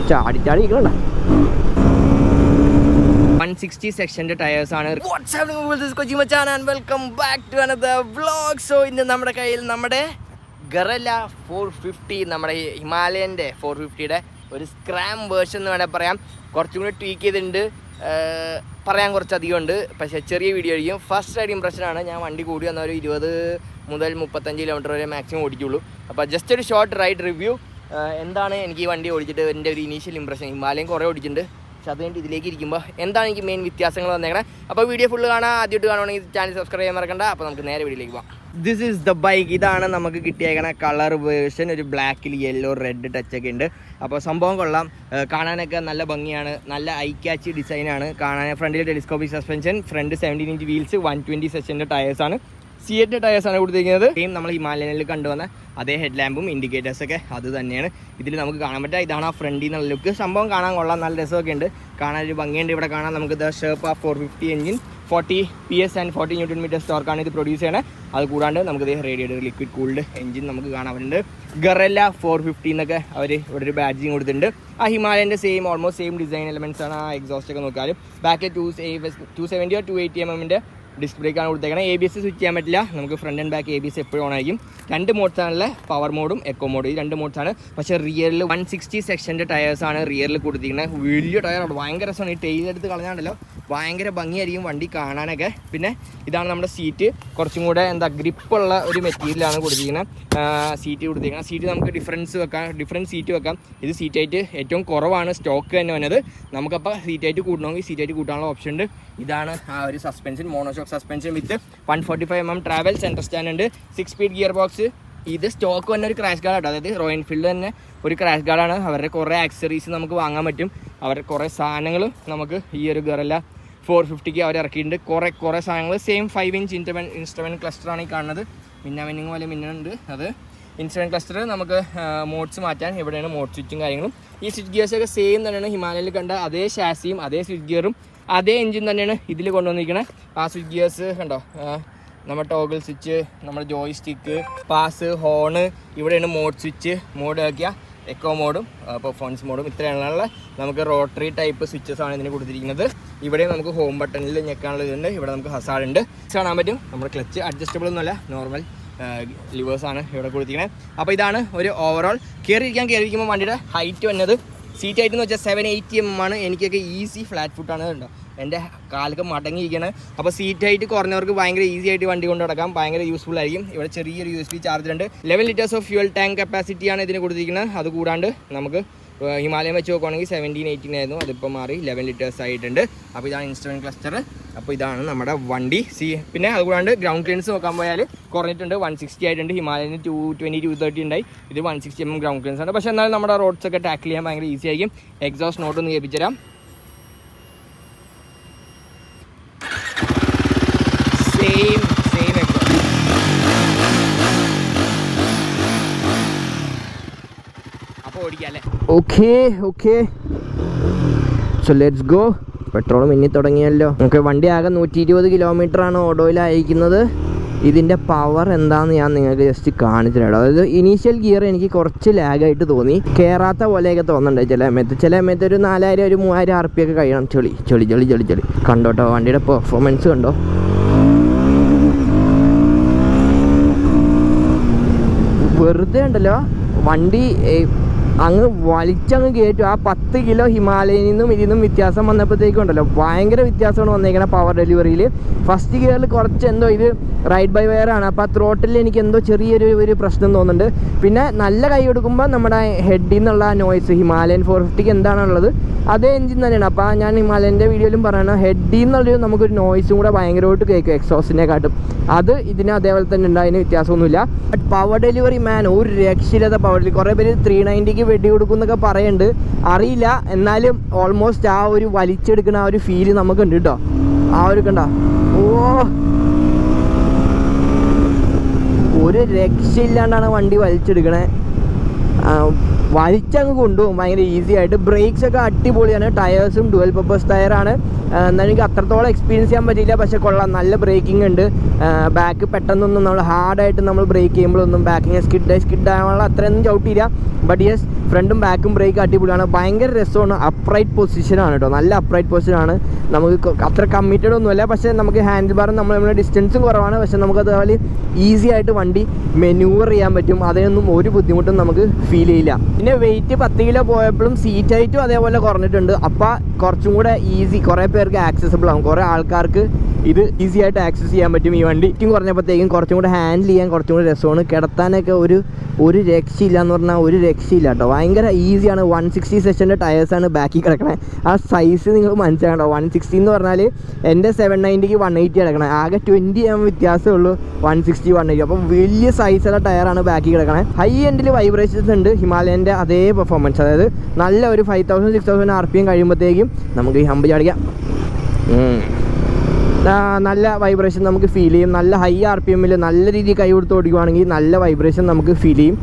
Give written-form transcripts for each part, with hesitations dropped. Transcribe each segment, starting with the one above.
ചാടി ഇരിക്കണ്ട. 160 സെക്ഷൻ്റെ ടയേഴ്സാണ്. Welcome back to another vlog. So ഇന്ന് നമ്മുടെ കയ്യിൽ നമ്മുടെ ഗറല്ല 450, നമ്മുടെ ഹിമാലയൻ്റെ 450യുടെ ഒരു സ്ക്രാം വേർഷൻ എന്ന് വേണമെങ്കിൽ പറയാം. കുറച്ചും കൂടി ട്വീക്ക് ചെയ്തിട്ടുണ്ട്, പറയാൻ കുറച്ചധികം ഉണ്ട്. പക്ഷേ ചെറിയ വീഡിയോ ആയിരിക്കും. ഫസ്റ്റ് റൈഡ് ഇംപ്രഷനാണ്. ഞാൻ വണ്ടി കൂടി വന്ന ഒരു 20 മുതൽ 35 കിലോമീറ്റർ വരെ മാക്സിമം ഓടിക്കുള്ളൂ. അപ്പോൾ ജസ്റ്റ് ഒരു ഷോർട്ട് റൈഡ് റിവ്യൂ. എന്താണ് എനിക്ക് ഈ വണ്ടി ഓടിച്ചിട്ട് എൻ്റെ ഒരു ഇനീഷ്യൽ ഇംപ്രഷൻ. ഹിമാലയം കുറേ ഓടിച്ചിട്ടുണ്ട്, പക്ഷെ അത് കഴിഞ്ഞിട്ട് ഇതിലേക്ക് ഇരിക്കുമ്പോൾ എന്താണ് എനിക്ക് മെയിൻ വ്യത്യാസങ്ങൾ വന്നേക്കണേ. അപ്പോൾ വീഡിയോ ഫുള്ള് കാണാം. ആദ്യമായിട്ട് കാണുവാണെങ്കിൽ ചാനൽ സബ്സ്ക്രൈബ് ചെയ്യാൻ മറക്കണ്ട. അപ്പോൾ നമുക്ക് നേരെ വീഡിയോയിലേക്ക് പോകാം. This is the bike. ഇതാണ് നമുക്ക് കിട്ടിയേക്കണ കളർ വേർഷൻ. ഒരു ബ്ലാക്കിൽ യെല്ലോ റെഡ് ടച്ചൊക്കെ ഉണ്ട്. അപ്പോൾ സംഭവം കൊള്ളാം, കാണാനൊക്കെ നല്ല ഭംഗിയാണ്, നല്ല ഐ ക്യാച്ച് ഡിസൈനാണ് കാണാൻ. ഫ്രണ്ടിൽ telescopic suspension, front 17 inch wheels, 120 സെക്ഷൻ്റെ ടയേഴ്സാണ്, C8 ടയേഴ്സാണ് കൊടുത്തിരിക്കുന്നത്. സെയിം നമ്മൾ ഹിമാലയനിൽ കണ്ടുവന്ന അതേ ഹെഡ് ലാമ്പും ഇൻഡിക്കേറ്റേഴ്സൊക്കെ അത് തന്നെയാണ് ഇതിൽ നമുക്ക് കാണാൻ പറ്റുക. ഇതാണ് ആ ഫ്രണ്ടിൽ നിന്നുള്ള ലുക്ക്. സംഭവം കാണാൻ കൊള്ളാം, നല്ല രസമൊക്കെ ഉണ്ട്, കാണാൻ ഒരു ഭംഗിയുണ്ട്. ഇവിടെ കാണാൻ നമുക്ക് the sherpa 450 engine, 40 PS and 40 Nm ടോർക്കാണ് ഇത് പ്രൊഡ്യൂസ് ചെയ്യണത്. അത് കൂടാണ്ട് നമുക്ക് റേഡിയേറ്റർ ലിക്വിഡ് കൂൾഡ് എഞ്ചിൻ നമുക്ക് കാണാൻ പറ്റുന്നുണ്ട്. ഗറല്ല 450 എന്നൊക്കെ അവർ ഇവിടെ ഒരു ബാഡ്ജിങ് കൊടുത്തിട്ടുണ്ട്. ആ ഹിമാലയൻ്റെ ഓൾമോസ്റ്റ് സെയിം ഡിസൈൻ എലമെൻറ്റ്സ് ആണ്. ആ എക്സോസ്റ്റ് ഒക്കെ നോക്കാലും ബാക്കിൽ 270 280 mm ഡിസ്ക് ബ്രേക്കാണ് കൊടുത്തേക്കുന്നത്. ABS സ്വിച്ച് ചെയ്യാൻ പറ്റില്ല. നമുക്ക് ഫ്രണ്ട് ആൻഡ് ബാക്ക് ABS എപ്പോഴും ഓൺ ആയിരിക്കും. 2 മോഡ്സാണല്ലേ, പവർ മോഡും എക്കോ മോഡും. ഈ 2 മോഡ്സാണ്. പക്ഷേ റിയറിൽ 160 സെക്ഷൻ്റെ ടയേഴ്സാണ് റിയറിൽ കൊടുത്തിരിക്കുന്നത്. വലിയ ടയറാണ്, ഭയങ്കര രസമാണ്. ഈ ടെയിൽ എടുത്ത് കളഞ്ഞാണ്ടല്ലോ ഭയങ്കര ഭംഗിയായിരിക്കും വണ്ടി കാണാനൊക്കെ. പിന്നെ ഇതാണ് നമ്മുടെ സീറ്റ്. കുറച്ചും കൂടെ ഗ്രിപ്പുള്ള ഒരു മെറ്റീരിയലാണ് കൊടുത്തിരിക്കുന്നത്. സീറ്റ് കൊടുത്തിരിക്കുന്നത്. സീറ്റ് നമുക്ക് ഡിഫറൻറ്റ് സീറ്റ് വെക്കാം. ഇത് സീറ്റായിട്ട് ഏറ്റവും കുറവാണ് സ്റ്റോക്ക് തന്നെ വന്നത്. നമുക്കപ്പോൾ സീറ്റായിട്ട് കൂട്ടണമെങ്കിൽ സീറ്റായിട്ട് കൂട്ടാനുള്ള ഓപ്ഷൻ ഉണ്ട്. ഇതാണ് ആ ഒരു സസ്പെൻഷൻ, മോണോഷോക്ക് സസ്പെൻഷൻ വിത്ത് 145 mm ട്രാവൽ, സെൻറ്റർ സ്റ്റാൻഡ് ഉണ്ട്, 6 സ്പീഡ് ഗിയർ ബോക്സ്. ഇത് സ്റ്റോക്ക് തന്നെ ഒരു ക്രാഷ് ഗാർഡ് ആട്ടോ. അതായത് റോയൽ എൻഫീൽഡ് തന്നെ ഒരു ക്രാഷ് ഗാർഡാണ്. അവരുടെ കുറേ ആക്സറീസ് നമുക്ക് വാങ്ങാൻ പറ്റും. അവരുടെ കുറേ സാധനങ്ങൾ നമുക്ക് ഈ ഒരു ഗറല്ല 450ക്ക് അവർ ഇറക്കിയിട്ടുണ്ട്. കുറേ സാധനങ്ങൾ. സെയിം 5 ഇഞ്ച് ഇൻസ്ട്രുമെൻറ്റ് ക്ലസ്റ്ററാണ് ഈ കാണുന്നത്. മിന്നിങ് പോലെ മിന്നുണ്ട്. അത് ഇൻസ്ട്രുമെൻറ്റ് ക്ലസ്റ്റർ. നമുക്ക് മോഡ്സ് മാറ്റാൻ ഇവിടെയാണ് മോഡ് സ്വിച്ചും കാര്യങ്ങളും. ഈ സ്വിച്ച് ഗിയേഴ്സൊക്കെ സെയിം തന്നെയാണ് ഹിമാലയയിൽ കണ്ട അതേ ഷാസിയും അതേ സ്വിച്ച് ഗിയറും അതേ എഞ്ചിൻ തന്നെയാണ് ഇതിൽ കൊണ്ടുവന്നിരിക്കുന്നത്. ആ സ്വിച്ച് ഗിയേഴ്സ് കണ്ടോ, നമ്മുടെ ടോഗിൾ സ്വിച്ച്, നമ്മുടെ ജോയ് സ്റ്റിക്ക്, പാസ്, ഹോണ്, ഇവിടെയാണ് മോഡ് സ്വിച്ച്. മോഡ് ആക്കിയ എക്കോ മോഡും പെർഫോമൻസ് മോഡും ഇത്രയാണുള്ള നമുക്ക് റോട്ടറി ടൈപ്പ് സ്വിച്ചസ് ആണ് ഇതിന് കൊടുത്തിരിക്കുന്നത്. ഇവിടെ നമുക്ക് ഹോം ബട്ടണിൽ ഞെക്കാനുള്ള ഇതുണ്ട്. ഇവിടെ നമുക്ക് ഹസാർഡ് ഉണ്ട്, കാണാൻ പറ്റും. നമ്മുടെ ക്ലച്ച് അഡ്ജസ്റ്റബിൾ ഒന്നുമല്ല, നോർമൽ ലിവേഴ്സാണ് ഇവിടെ കൊടുത്തിരിക്കുന്നത്. അപ്പോൾ ഇതാണ് ഒരു ഓവറോൾ. കയറിയിരിക്കുമ്പോൾ വണ്ടിയുടെ ഹൈറ്റ് വന്നത് സീറ്റ് ഹൈറ്റ് എന്ന് വെച്ചാൽ 780 mm ആണ്. എനിക്കൊക്കെ ഈസി ഫ്ലാറ്റ് ഫുട്ടാണ്. ഉണ്ടോ, എൻ്റെ കാലൊക്കെ മടങ്ങിയിരിക്കുകയാണ്. അപ്പോൾ സീറ്റ് ഹൈറ്റ് കുറഞ്ഞവർക്ക് ഭയങ്കര ഈസി ആയിട്ട് വണ്ടി കൊണ്ട് നടക്കാം, ഭയങ്കര യൂസ്ഫുൾ ആയിരിക്കും. ഇവിടെ ചെറിയൊരു USB ചാർജർ ഉണ്ട്. 11 liters ഓഫ് ഫ്യൂൽ ടാങ്ക് കപ്പാസിറ്റിയാണ് ഇതിന് കൊടുത്തിരിക്കുന്നത്. അതുകൂടാണ്ട് നമുക്ക് ഹിമാലയം വെച്ച് നോക്കുകയാണെങ്കിൽ 17-18 ആയിരുന്നു, അതിപ്പോൾ മാറി 11 liters ആയിട്ടുണ്ട്. അപ്പോൾ ഇതാണ് ഇൻസ്ട്രുമെൻറ്റ് ക്ലസ്റ്റർ. അപ്പോൾ ഇതാണ് നമ്മുടെ വണ്ടി. പിന്നെ അതുകൂടാണ്ട് ഗ്രൗണ്ട് ക്ലിയറൻസ് നോക്കാൻ പോയാൽ കുറഞ്ഞിട്ടുണ്ട്, 160 ആയിട്ടുണ്ട്. ഹിമാലയന് 220-230 ഉണ്ടായി. ഇത് 160 mm ഗ്രൗണ്ട് ക്ലിയറൻസ് ആണ്. പക്ഷേ എന്നാലും നമ്മുടെ റോഡ്സൊക്കെ ടാക്കിൾ ചെയ്യാൻ ഭയങ്കര ഈസി ആയിരിക്കും. എക്സോസ്റ്റ് നോട്ടൊന്ന് കേൾപ്പിച്ചുതരാം. സെയിം അപ്പോൾ ഓടിക്കാല്ലേ. Okay so let's go. Petrol മിന്നി തുടങ്ങിയല്ലോ. നമുക്ക് വണ്ടി ആകെ 120 കിലോമീറ്ററാണ് ഓടോയിൽ അയക്കുന്നത്. ഇതിൻ്റെ പവർ എന്താണെന്ന് ഞാൻ നിങ്ങൾക്ക് ജസ്റ്റ് കാണിച്ചു തരാം. അതായത് ഇനീഷ്യൽ ഗിയർ എനിക്ക് കുറച്ച് ലാഗായിട്ട് തോന്നി, കയറാത്ത പോലെയൊക്കെ തോന്നുന്നുണ്ട് ചില സമയത്ത് ഒരു 4000 ഒരു 3000 RPM ഒക്കെ കഴിയണം. ചെളി കണ്ടോട്ടോ വണ്ടിയുടെ പെർഫോമൻസ് കണ്ടോ. വെറുതെ ഉണ്ടല്ലോ വണ്ടി അങ്ങ് വലിച്ചങ്ങ് കയറ്റും. ആ 10 കിലോ ഹിമാലയനിൽ നിന്നും ഇതിന്നും വ്യത്യാസം വന്നപ്പോഴത്തേക്കും ഉണ്ടല്ലോ ഭയങ്കര വ്യത്യാസമാണ് വന്നേക്കുന്നത് പവർ ഡെലിവറിയിൽ. ഫസ്റ്റ് ഗിയറിൽ കുറച്ച് എന്തോ ഇത് റൈഡ് ബൈ വയർ ആണ്. അപ്പോൾ ആ ത്രോട്ടിൽ എനിക്ക് എന്തോ ചെറിയൊരു പ്രശ്നം തോന്നുന്നുണ്ട്. പിന്നെ നല്ല കൈ കൊടുക്കുമ്പോൾ നമ്മുടെ ഹെഡിൽ നിന്നുള്ള നോയ്സ് ഹിമാലയൻ 450ക്ക് എന്താണുള്ളത് അതേ എഞ്ചിൻ തന്നെയാണ്. അപ്പോൾ ഞാൻ ഹിമാലയൻ്റെ വീഡിയോയിലും പറയണം, ഹെഡിൽ നിന്നുള്ളൊരു നമുക്കൊരു നോയ്സും കൂടെ ഭയങ്കരമായിട്ട് കേൾക്കും എക്സോസിനെക്കാട്ടും. അത് ഇതിന് അതേപോലെ തന്നെ ഉണ്ട്, അതിന് വ്യത്യാസമൊന്നുമില്ല. ബട്ട് പവർ ഡെലിവറി ഒരു രക്ഷയില്ലാത്ത പവർ ഡെലിവറി. കുറേ പേര് 390ക്ക് വെടി കൊടുക്കും എന്നൊക്കെ പറയുന്നുണ്ട്, അറിയില്ല. എന്നാലും ഓൾമോസ്റ്റ് ആ ഒരു വലിച്ചെടുക്കുന്ന ആ ഒരു ഫീല് നമുക്കുണ്ട് കേട്ടോ. ആ ഒരു കണ്ടോ, ഒരു രക്ഷയില്ലാണ്ടാണ് വണ്ടി വലിച്ചെടുക്കണേ. വലിച്ചങ്ങ് കൊണ്ടുപോകും ഭയങ്കര ഈസി ആയിട്ട്. ബ്രേക്സ് ഒക്കെ അടിപൊളിയാണ്, ടയേഴ്സും ഡുവൽ പർപ്പസ് ടയറാണ്. എന്നാൽ എനിക്ക് അത്രത്തോളം എക്സ്പീരിയൻസ് ചെയ്യാൻ പറ്റിയില്ല, പക്ഷേ കൊള്ളാം, നല്ല ബ്രേക്കിംഗ് ഉണ്ട്. ബാക്ക് പെട്ടെന്നൊന്നും നമ്മൾ ഹാർഡായിട്ട് നമ്മൾ ബ്രേക്ക് ചെയ്യുമ്പോഴൊന്നും ബാക്കിങ് സ്കിഡ് ആവാനുള്ള അത്രയൊന്നും ചവിട്ടിയില്ല. ബട്ട് യെസ്, ഫ്രണ്ടും ബാക്കും ബ്രേക്ക് അടിപൊളിയാണ്, ഭയങ്കര രസമാണ്. അപ്രൈറ്റ് പൊസിഷനാണ് കേട്ടോ, നല്ല അപ്രൈറ്റ് പൊസിഷനാണ്. നമുക്ക് അത്ര കമ്മിറ്റഡ് ഒന്നുമല്ല, പക്ഷേ നമുക്ക് ഹാൻഡിൽ ബാറും നമ്മുടെ ഡിസ്റ്റൻസും കുറവാണ്, പക്ഷേ നമുക്കത് അതുപോലെ ഈസി ആയിട്ട് വണ്ടി മെനൂവർ ചെയ്യാൻ പറ്റും. അതിനൊന്നും ഒരു ബുദ്ധിമുട്ടും നമുക്ക് ഫീൽ ചെയ്യില്ല. പിന്നെ വെയിറ്റ് 10 കിലോ പോയപ്പോഴും സീറ്റ് ഹൈറ്റും അതേപോലെ കുറഞ്ഞിട്ടുണ്ട്. അപ്പോൾ കുറച്ചും കൂടെ ഈസി, കുറേ പേർക്ക് ആക്സസിബിൾ ആകും, കുറേ ആൾക്കാർക്ക് ഇത് ഈസി ആയിട്ട് ആക്സസ് ചെയ്യാൻ പറ്റും. ഈ വണ്ടി കുറഞ്ഞപ്പോഴത്തേക്കും കുറച്ചും കൂടെ ഹാൻഡിൽ ചെയ്യാൻ കുറച്ചും കൂടെ രസമാണ്. കിടത്താനൊക്കെ ഒരു രക്ഷയില്ല എന്ന് പറഞ്ഞാൽ ഒരു രക്ഷയില്ല കേട്ടോ, ഭയങ്കര ഈസിയാണ്. 160 സെഷൻ്റെ ടയേഴ്സാണ് ബാക്കിൽ കിടക്കണേ. ആ സൈസ് നിങ്ങൾ മനസ്സിലാക്കട്ടോ, 160 എന്ന് പറഞ്ഞാൽ എൻ്റെ 790ക്ക് 180 കിടക്കണേ, ആകെ 20 mm വ്യത്യാസമേ ഉള്ളൂ 160 180. അപ്പോൾ വലിയ സൈസുള്ള ടയറാണ് ബാക്കിൽ കിടക്കണേ. ഹൈ എൻഡിൽ വൈബ്രേഷൻസ് ഉണ്ട്, ഹിമാലയൻ്റെ അതേ പെർഫോമൻസ്. അതായത് നല്ല ഒരു 5000-6000 RPM കഴിയുമ്പോഴത്തേക്കും നമുക്ക് ഈ ഹമ്പ് ചാടിക്കാം. നല്ല വൈബ്രേഷൻ നമുക്ക് ഫീൽ ചെയ്യും. നല്ല ഹൈ RPMൽ നല്ല രീതിയിൽ കൈ കൊടുത്ത് ഓടിക്കുകയാണെങ്കിൽ നല്ല വൈബ്രേഷൻ നമുക്ക് ഫീൽ ചെയ്യും.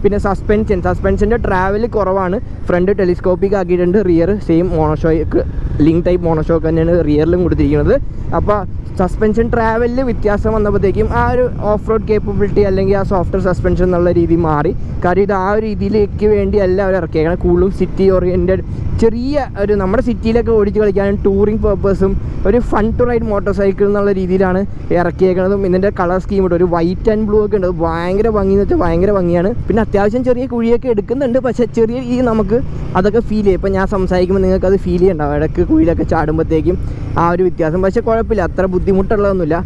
പിന്നെ സസ്പെൻഷൻ്റെ ട്രാവൽ കുറവാണ്. ഫ്രണ്ട് ടെലിസ്കോപ്പിക് ആക്കിയിട്ടുണ്ട്, rear same monoshock link type monoshock തന്നെയാണ് റിയറിലും കൊടുത്തിരിക്കുന്നത്. അപ്പോൾ സസ്പെൻഷൻ ട്രാവലിൽ വ്യത്യാസം വന്നപ്പോഴത്തേക്കും ആ ഒരു ഓഫ് റോഡ് കേപ്പബിലിറ്റി അല്ലെങ്കിൽ ആ സോഫ്റ്റ്വെയർ സസ്പെൻഷൻ എന്നുള്ള രീതി മാറി. കാര്യം ഇത് ആ ഒരു രീതിയിലേക്ക് വേണ്ടിയല്ല അവർ ഇറക്കിയേക്കണം. കൂടുതലും സിറ്റി ഓറിയൻറ്റഡ്, ചെറിയ ഒരു നമ്മുടെ സിറ്റിയിലൊക്കെ ഓടിച്ച് കളിക്കാനും ടൂറിങ് പർപ്പസും ഒരു fun to ride motor cycle എന്നുള്ള രീതിയിലാണ് ഇറക്കിയേക്കുന്നതും. ഇതിൻ്റെ കളർ സ്കീം ഉണ്ട്, ഒരു വൈറ്റ് ആൻഡ് ബ്ലൂ ഒക്കെ ഉണ്ട്, ഭയങ്കര ഭംഗി എന്ന് വെച്ചാൽ ഭയങ്കര ഭംഗിയാണ്. പിന്നെ അത്യാവശ്യം ചെറിയ കുഴിയൊക്കെ എടുക്കുന്നുണ്ട്, പക്ഷേ ചെറിയ ഈ നമുക്ക് അതൊക്കെ ഫീൽ ചെയ്യും. ഇപ്പം ഞാൻ സംസാരിക്കുമ്പോൾ നിങ്ങൾക്ക് അത് ഫീൽ ചെയ്യണ്ടാവും, ഇടയ്ക്ക് കുഴിയിലൊക്കെ ചാടുമ്പോഴത്തേക്കും ആ ഒരു വ്യത്യാസം. പക്ഷേ കുഴപ്പമില്ല, അത്ര ബുദ്ധിമുട്ടുള്ളതൊന്നുമില്ല.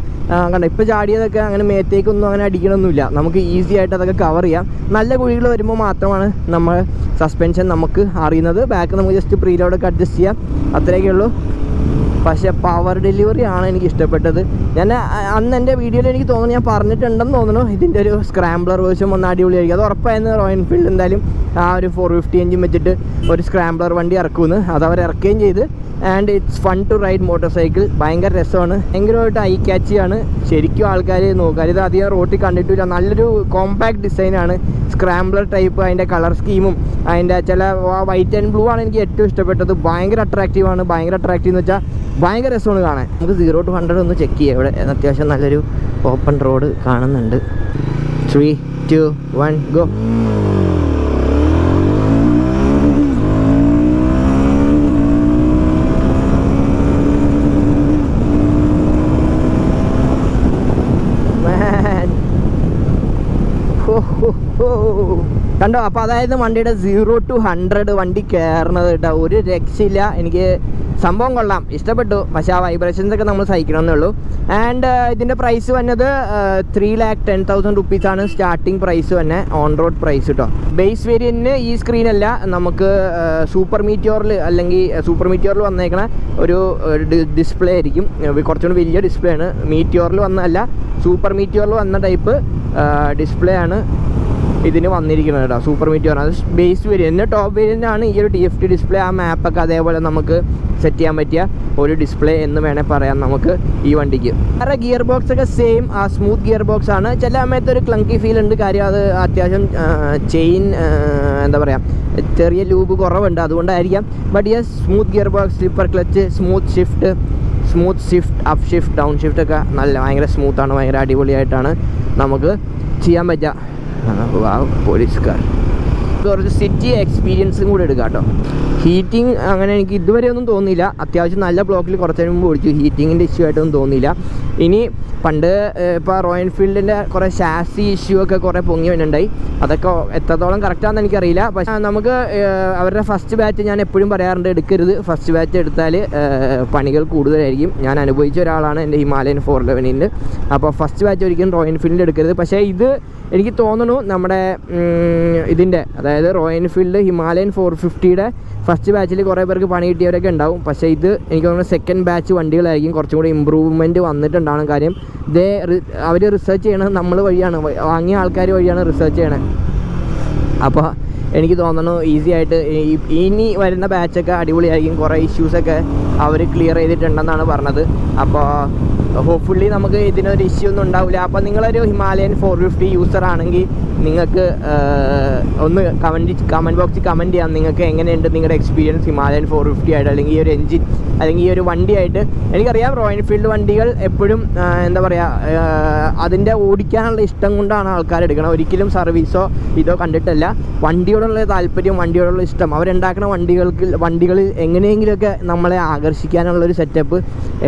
കണ്ട ഇപ്പോൾ ചാടിയതൊക്കെ അങ്ങനെ മേത്തേക്കൊന്നും അങ്ങനെ അടിക്കണമൊന്നുമില്ല, നമുക്ക് ഈസി ആയിട്ട് അതൊക്കെ കവർ ചെയ്യാം. നല്ല കുഴികൾ വരുമ്പോൾ മാത്രമാണ് നമ്മൾ സസ്പെൻഷൻ നമുക്ക് അറിയുന്നത്. ബാക്ക് നമുക്ക് ജസ്റ്റ് പ്രീലോഡൊക്കെ അഡ്ജസ്റ്റ് ചെയ്യാം, അത്രയൊക്കെ ഉള്ളൂ. പക്ഷേ പവർ ഡെലിവറി ആണ് എനിക്ക് ഇഷ്ടപ്പെട്ടത്. ഞാൻ അന്ന് എൻ്റെ വീഡിയോയിൽ എനിക്ക് തോന്നുന്നു, ഞാൻ പറഞ്ഞിട്ടുണ്ടെന്ന് തോന്നുന്നു, ഇതിൻ്റെ ഒരു സ്ക്രാംബ്ലർ വേർഷൻ വന്ന് അടിപൊളിയായിരിക്കും. അത് ഉറപ്പായിരുന്നു റോയൽ എൻഫീൽഡ് എന്തായാലും ആ ഒരു 450 എഞ്ചിൻ വെച്ചിട്ട് ഒരു സ്ക്രാംബ്ലർ വണ്ടി ഇറക്കുമെന്ന്. അതവർ ഇറക്കുകയും ചെയ്ത്. And it's fun to ride motor cycle, ഭയങ്കര രസമാണ്, ഭയങ്കരമായിട്ട് ഐ ക്യാച്ചിയാണ്. ശരിക്കും ആൾക്കാർ നോക്കുക, ഇത് അധികം റോട്ടിൽ കണ്ടിട്ടില്ല. നല്ലൊരു കോമ്പാക്ട് ഡിസൈനാണ്, സ്ക്രാംബ്ലർ ടൈപ്പ്. അതിൻ്റെ കളർ സ്കീമും അതിൻ്റെ ചില വൈറ്റ് ആൻഡ് ബ്ലൂ ആണ് എനിക്ക് ഏറ്റവും ഇഷ്ടപ്പെട്ടത്. ഭയങ്കര അട്രാക്റ്റീവാണ്. ഭയങ്കര അട്രാക്റ്റീവ് എന്ന് വെച്ചാൽ ഭയങ്കര രസമാണ് കാണാൻ. നമുക്ക് 0 to 100 ഒന്ന് ചെക്ക് ചെയ്യാം. ഇവിടെ അത്യാവശ്യം നല്ലൊരു ഓപ്പൺ റോഡ് കാണുന്നുണ്ട്. 3, 2, 1 ഗോ. കണ്ടോ? അപ്പോൾ അതായത് വണ്ടിയുടെ 0 to 100 വണ്ടി കയറണത് കേട്ടോ, ഒരു രക്ഷയില്ല. എനിക്ക് സംഭവം കൊള്ളാം, ഇഷ്ടപ്പെട്ടു. പക്ഷേ ആ വൈബ്രേഷൻസ് ഒക്കെ നമ്മൾ സഹിക്കണമെന്നേ ഉള്ളൂ. ആൻഡ് ഇതിൻ്റെ പ്രൈസ് വന്നത് 3,10,000 റുപ്പീസാണ് സ്റ്റാർട്ടിങ് പ്രൈസ് തന്നെ, ഓൺ റോഡ് പ്രൈസ് കേട്ടോ. ബേസ് വേരിയൻറ്റിന് ഈ സ്ക്രീനല്ല, നമുക്ക് സൂപ്പർ മീറ്റിയോറിൽ അല്ലെങ്കിൽ സൂപ്പർ മീറ്റിയോറിൽ വന്നേക്കണ ഒരു ഡിസ്പ്ലേ ആയിരിക്കും, കുറച്ചുകൂടി വലിയ ഡിസ്പ്ലേ ആണ്. മീറ്റിയോറിൽ വന്നതല്ല, സൂപ്പർ മീറ്റിയോറിൽ വന്ന ടൈപ്പ് ഡിസ്പ്ലേ ആണ് ഇതിന് വന്നിരിക്കുന്നത് കേട്ടോ. സൂപ്പർ മീറ്റിയോർ അത് ബേസ് വേരിയൻറ്റ്. ടോപ്പ് വേരിയൻ്റാണ് ഈ ഒരു TFT ഡിസ്പ്ലേ. ആ മാപ്പൊക്കെ അതേപോലെ നമുക്ക് സെറ്റ് ചെയ്യാൻ പറ്റിയ ഒരു ഡിസ്പ്ലേ എന്ന് വേണേൽ പറയാം നമുക്ക് ഈ വണ്ടിക്ക്. വേറെ ഗിയർ ബോക്സ് ഒക്കെ സെയിം സ്മൂത്ത് ഗിയർ ബോക്സ് ആണ്. ചില സമയത്ത് ഒരു ക്ലങ്കി ഫീൽ ഉണ്ട്, കാര്യം അത് അത്യാവശ്യം ചെയിൻ എന്താ പറയുക, ചെറിയ ലൂബ് കുറവുണ്ട്, അതുകൊണ്ടായിരിക്കാം. But yes, smooth gear box, slipper clutch, smooth shift, up shift, down shift ഒക്കെ നല്ല ഭയങ്കര സ്മൂത്താണ്, ഭയങ്കര അടിപൊളിയായിട്ടാണ് നമുക്ക് ചെയ്യാൻ പറ്റുക. പോലീസുകാർ കുറച്ച് സിറ്റി എക്സ്പീരിയൻസും കൂടെ എടുക്കാം കേട്ടോ. ഹീറ്റിംഗ് അങ്ങനെ എനിക്ക് ഇതുവരെ ഒന്നും തോന്നിയില്ല. അത്യാവശ്യം നല്ല ബ്ലോക്കിൽ കുറച്ച് മുമ്പ് ഓടിച്ചു, ഹീറ്റിങ്ങിൻ്റെ ഇഷ്യൂ ആയിട്ടൊന്നും തോന്നിയില്ല. ഇനി പണ്ട് ഇപ്പോൾ റോയൽ എൻഫീൽഡിൻ്റെ കുറേ ഷാസി ഇഷ്യൂ ഒക്കെ കുറേ പൊങ്ങി വരുന്നുണ്ടായി. അതൊക്കെ എത്രത്തോളം കറക്റ്റാണെന്ന് എനിക്കറിയില്ല. പക്ഷേ നമുക്ക് അവരുടെ ഫസ്റ്റ് ബാച്ച് ഞാൻ എപ്പോഴും പറയാറുണ്ട്, എടുക്കരുത്. ഫസ്റ്റ് ബാച്ച് എടുത്താൽ പണികൾ കൂടുതലായിരിക്കും. ഞാൻ അനുഭവിച്ച ഒരാളാണ് എൻ്റെ ഹിമാലയൻ 411. അപ്പോൾ ഫസ്റ്റ് ബാച്ച് ഒരിക്കലും റോയൽ എൻഫീൽഡിൽ എടുക്കരുത്. പക്ഷേ ഇത് എനിക്ക് തോന്നുന്നു നമ്മുടെ ഇതിൻ്റെ, അതായത് റോയൽ എൻഫീൽഡ് ഹിമാലയൻ 450യുടെ ഫസ്റ്റ് ബാച്ചിൽ കുറേ പേർക്ക് പണി കിട്ടിയവരൊക്കെ ഉണ്ടാവും. പക്ഷേ ഇത് എനിക്ക് തോന്നുന്നു സെക്കൻഡ് ബാച്ച് വണ്ടികളായിരിക്കും കുറച്ചും കൂടി ഇമ്പ്രൂവ്മെൻറ്റ് വന്നിട്ടുണ്ടാകും. കാര്യം അവർ റിസർച്ച് ചെയ്യണത് നമ്മൾ വഴിയാണ്, വാങ്ങിയ ആൾക്കാർ വഴിയാണ് റിസർച്ച് ചെയ്യണത്. അപ്പോൾ എനിക്ക് തോന്നുന്നു ഈസി ആയിട്ട് ഇനി വരുന്ന ബാച്ചൊക്കെ അടിപൊളിയായിരിക്കും. കുറേ ഇഷ്യൂസൊക്കെ അവർ ക്ലിയർ ചെയ്തിട്ടുണ്ടെന്നാണ് പറഞ്ഞത്. അപ്പോൾ ഹോപ്പ്ഫുള്ളി നമുക്ക് ഇതിനൊരു ഇഷ്യൂ ഒന്നും ഉണ്ടാവില്ല. അപ്പോൾ നിങ്ങളൊരു ഹിമാലയൻ 450 യൂസർ ആണെങ്കിൽ നിങ്ങൾക്ക് ഒന്ന് കമൻറ്റ് ബോക്സിൽ കമൻറ്റ് ചെയ്യാം നിങ്ങൾക്ക് എങ്ങനെയുണ്ട് നിങ്ങളുടെ എക്സ്പീരിയൻസ് ഹിമാലയൻ 450 ആയിട്ട്, അല്ലെങ്കിൽ ഈ ഒരു എൻജിൻ അല്ലെങ്കിൽ ഈ ഒരു വണ്ടിയായിട്ട്. എനിക്കറിയാം റോയൽ എൻഫീൽഡ് വണ്ടികൾ എപ്പോഴും എന്താ പറയുക, അതിൻ്റെ ഓടിക്കാനുള്ള ഇഷ്ടം കൊണ്ടാണ് ആൾക്കാർ എടുക്കണം, ഒരിക്കലും സർവീസോ ഇതോ കണ്ടിട്ടല്ല. വണ്ടിയോടുള്ള താല്പര്യം, വണ്ടിയോടുള്ള ഇഷ്ടം, അവരുണ്ടാക്കുന്ന വണ്ടികളിൽ എങ്ങനെയെങ്കിലുമൊക്കെ നമ്മളെ ആകർഷിക്കാനുള്ളൊരു സെറ്റപ്പ്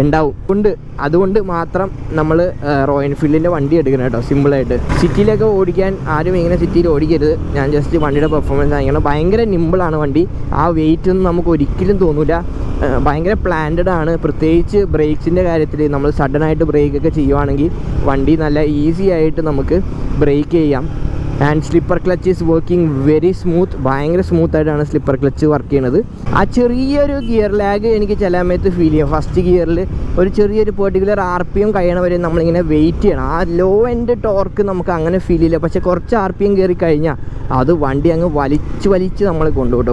ഉണ്ടാവും. അതുകൊണ്ട് മാത്രം നമ്മൾ റോയൽ എൻഫീൽഡിൻ്റെ വണ്ടി എടുക്കണം കേട്ടോ. സിമ്പിളായിട്ട് സിറ്റിയിലൊക്കെ ഓടിക്കാൻ ആരും ഇങ്ങനെ സിറ്റിയിൽ ഓടിക്കരുത്. ഞാൻ ജസ്റ്റ് വണ്ടിയുടെ പെർഫോമൻസ് ആയിരിക്കണം. ഭയങ്കര നിമ്പിളാണ് വണ്ടി, ആ വെയിറ്റ് ഒന്നും നമുക്ക് ഒരിക്കലും തോന്നില്ല. ഭയങ്കര പ്ലാൻഡ് ആണ്, പ്രത്യേകിച്ച് ബ്രേക്സിൻ്റെ കാര്യത്തിൽ. നമ്മൾ സഡനായിട്ട് ബ്രേക്കൊക്കെ ചെയ്യുവാണെങ്കിൽ വണ്ടി നല്ല ഈസി ആയിട്ട് നമുക്ക് ബ്രേക്ക് ചെയ്യാം. And slipper clutch is working very smooth. ഭയങ്കര സ്മൂത്തായിട്ടാണ് സ്ലിപ്പർ ക്ലച്ച് വർക്ക് ചെയ്യണത്. ആ ചെറിയൊരു ഗിയർ ലാഗ് എനിക്ക് ചില സമയത്ത് ഫീൽ ചെയ്യും. ഫസ്റ്റ് ഗിയറിൽ ഒരു ചെറിയൊരു പെർട്ടിക്കുലർ RPM കഴിയണവരെ നമ്മളിങ്ങനെ വെയിറ്റ് ചെയ്യണം. ആ ലോ എൻഡ് ടോർക്ക് നമുക്ക് അങ്ങനെ ഫീൽ ചെയ്യില്ല. പക്ഷേ കുറച്ച് RPM കയറി കഴിഞ്ഞാൽ അത് വണ്ടി അങ്ങ് വലിച്ച് നമ്മൾ കൊണ്ടുപോട്ടോ.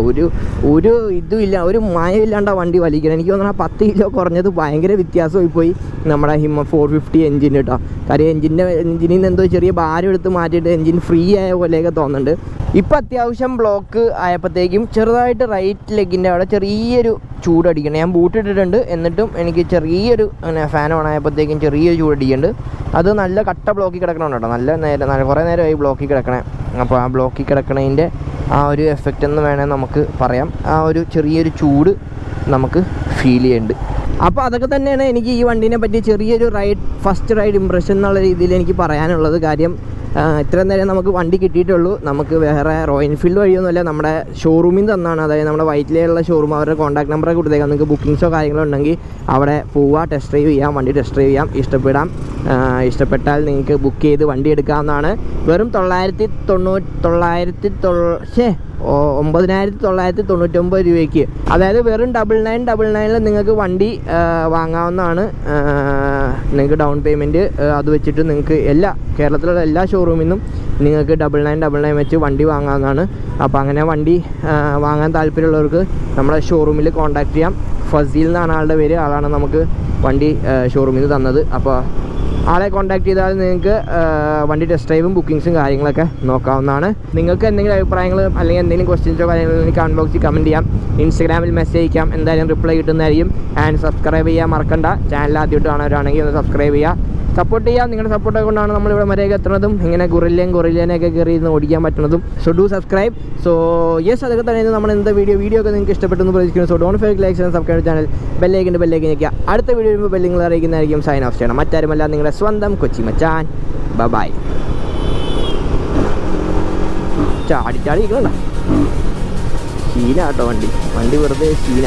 ഒരു ഇതുമില്ല, ഒരു മയമില്ലാണ്ട് ആ വണ്ടി വലിക്കണം. എനിക്ക് തോന്നുന്നു 10 കിലോ കുറഞ്ഞത് ഭയങ്കര വ്യത്യാസമായി പോയി നമ്മുടെ 450 എഞ്ചിൻ കേട്ടോ. കാര്യം എഞ്ചിനിൽ നിന്ന് എന്തോ ചെറിയ ഭാരം എടുത്ത് മാറ്റിയിട്ട് എഞ്ചിൻ ഫ്രീ ആയ പോലെയൊക്കെ തോന്നുന്നുണ്ട്. ഇപ്പം അത്യാവശ്യം ബ്ലോക്ക് ആയപ്പോഴത്തേക്കും ചെറുതായിട്ട് റൈറ്റ് ലെഗിൻ്റെ അവിടെ ചെറിയൊരു ചൂടടിക്കണം. ഞാൻ ബൂട്ടിട്ടിട്ടുണ്ട്, എന്നിട്ടും എനിക്ക് ചെറിയൊരു അങ്ങനെ ഫാൻ ഓൺ ആയപ്പോഴത്തേക്കും ചെറിയൊരു ചൂടടിക്കുന്നുണ്ട്. അത് നല്ല കട്ട ബ്ലോക്കിൽ കിടക്കണം കേട്ടോ. നല്ല കുറേ നേരമായി ബ്ലോക്കിൽ കിടക്കണേ. അപ്പോൾ ആ ബ്ലോക്കിൽ കിടക്കണതിൻ്റെ ആ ഒരു എഫക്റ്റ് എന്ന് വേണമെങ്കിൽ നമുക്ക് പറയാം. ആ ഒരു ചെറിയൊരു ചൂട് നമുക്ക് ഫീൽ ചെയ്യുന്നുണ്ട്. അപ്പോൾ അതൊക്കെ തന്നെയാണ് എനിക്ക് ഈ വണ്ടീനെ പറ്റി ചെറിയൊരു ഫസ്റ്റ് റൈഡ് ഇംപ്രഷൻ എന്നുള്ള രീതിയിൽ എനിക്ക് പറയാനുള്ളത്. കാര്യം ഇത്രയും നേരം നമുക്ക് വണ്ടി കിട്ടിയിട്ടുള്ളൂ. നമുക്ക് വേറെ റോയൽ എൻഫീൽഡ് വഴിയൊന്നുമല്ല, നമ്മുടെ ഷോറൂമിൽ നിന്ന് തന്നാണ്. അതായത് നമ്മുടെ വൈറ്റിലുള്ള ഷോറൂം, അവരുടെ കോൺടാക്ട് നമ്പറൊക്കെ കൊടുത്തേക്കാം. നിങ്ങൾക്ക് ബുക്കിങ്സോ കാര്യങ്ങളോ ഉണ്ടെങ്കിൽ അവിടെ പോവുക, ടെസ്റ്റ് ഡ്രൈവ് ചെയ്യാം, വണ്ടി ടെസ്റ്റ് ഡ്രൈവ് ചെയ്യാം. ഇഷ്ടപ്പെട്ടാൽ നിങ്ങൾക്ക് ബുക്ക് ചെയ്ത് വണ്ടി എടുക്കാവുന്നതാണ്. വെറും 9,999 രൂപയ്ക്ക്, അതായത് വെറും 9999 നിങ്ങൾക്ക് വണ്ടി വാങ്ങാവുന്നതാണ്. നിങ്ങൾക്ക് ഡൗൺ പേയ്മെൻറ്റ് അത് വെച്ചിട്ട് നിങ്ങൾക്ക് കേരളത്തിലുള്ള എല്ലാ ഷോറൂമിൽ നിന്നും നിങ്ങൾക്ക് 9999 വെച്ച് വണ്ടി വാങ്ങാവുന്നതാണ്. അപ്പോൾ അങ്ങനെ വണ്ടി വാങ്ങാൻ താല്പര്യമുള്ളവർക്ക് നമ്മുടെ ഷോറൂമിൽ കോൺടാക്ട് ചെയ്യാം. ഫസീൽ എന്നാണ് ആളുടെ പേര്. ആളാണ് നമുക്ക് വണ്ടി ഷോറൂമിൽ നിന്ന് തന്നത്. അപ്പോൾ ആളെ കോൺടാക്ട് ചെയ്താൽ നിങ്ങൾക്ക് വണ്ടി ടെസ്റ്റ് ഡ്രൈവും ബുക്കിങ്സും കാര്യങ്ങളൊക്കെ നോക്കാവുന്നതാണ്. നിങ്ങൾക്ക് എന്തെങ്കിലും അഭിപ്രായങ്ങൾ അല്ലെങ്കിൽ എന്തെങ്കിലും ക്വസ്റ്റ്യൻസോ കാര്യങ്ങളോ കമൻറ്റ് ബോക്സിൽ കമൻറ്റ് ചെയ്യാം. ഇൻസ്റ്റാഗ്രാമിൽ മെസ്സേജ് അയക്കാം, എന്തായാലും റിപ്ലൈ കിട്ടുന്നതായിരിക്കും. ആൻഡ് സബ്സ്ക്രൈബ് ചെയ്യാൻ മറക്കണ്ട. ചാനൽ ആദ്യമായിട്ട് കാണുന്നവരാണെങ്കിൽ ഒന്ന് സബ്സ്ക്രൈബ് ചെയ്യുക, സപ്പോർട്ട് ചെയ്യാം. നിങ്ങളുടെ സപ്പോർട്ടൊക്കെ കൊണ്ടാണ് നമ്മളിവിടെ വരെയൊക്കെ എത്തുന്നതും ഇങ്ങനെ ഗൊറില്ലേനെയൊക്കെ കയറി ഇരുന്ന് ഓടിക്കാൻ പറ്റുന്നതും. So do subscribe. So yes, അതൊക്കെ തന്നെ നമ്മൾ എന്താ വീഡിയോ ഒക്കെ നിങ്ങൾക്ക് ഇഷ്ടപ്പെട്ടെന്ന് പ്രതീക്ഷിക്കുന്നു. So don't fair like and subscribe channel. ബെല്ലേക്ക് ഞെക്കുക. അടുത്ത വീഡിയോ വരുമ്പോൾ ബെല്ലിങ്ങൾ അറിയിക്കുന്നതായിരിക്കും. സൈൻ ഓഫ് ചെയ്യണം. മറ്റാരുമല്ല, നിങ്ങളുടെ സ്വന്തം കൊച്ചി മച്ചാൻ. ബൈ. ചാടി ഇരിക്കണ്ട. ശീന കേട്ടോ വണ്ടി വെറുതെ ശീന.